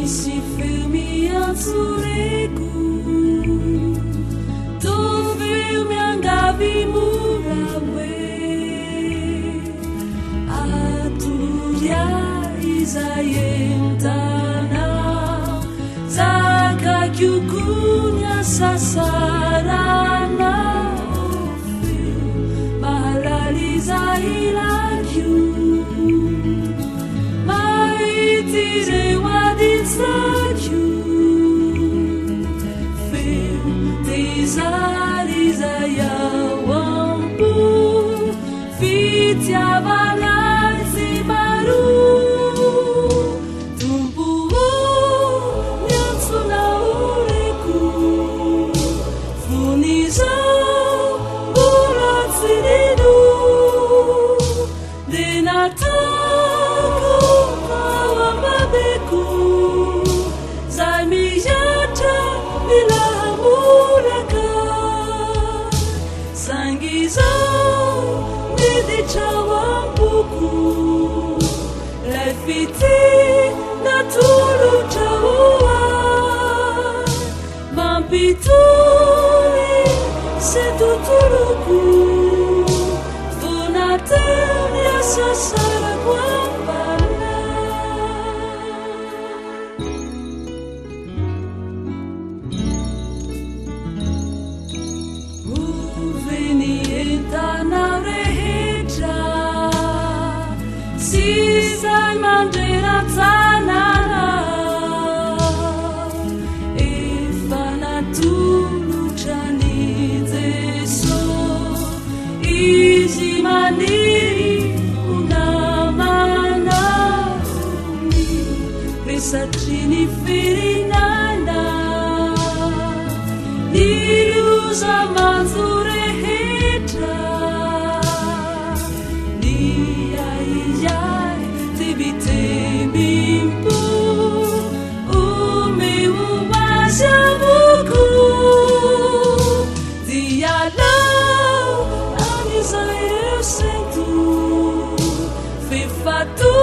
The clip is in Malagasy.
si fermi al sureku tu fermi angavi murawe atulia izayentana zaka kyukunya sasarana mahalaliza ilakyu maitire waditsakyu feu tizaliza yawampu fitiavalazi maru tumpuo nyatsuna ureku funiza buratsiridu denatako kawababeku zamiyata bilamuraka sangiza medichawampuku lefiti natulu chaua mampituri setutuluku funatelia sasara kwambana uvenientana rehetra sisai mandera tsanana efanatulu chanizeso izi maniri unamanauni risachini firinana niluza manzurehetra niyaiyai tibitebimpu umeuwazabuku dialau anizaesentu fifatu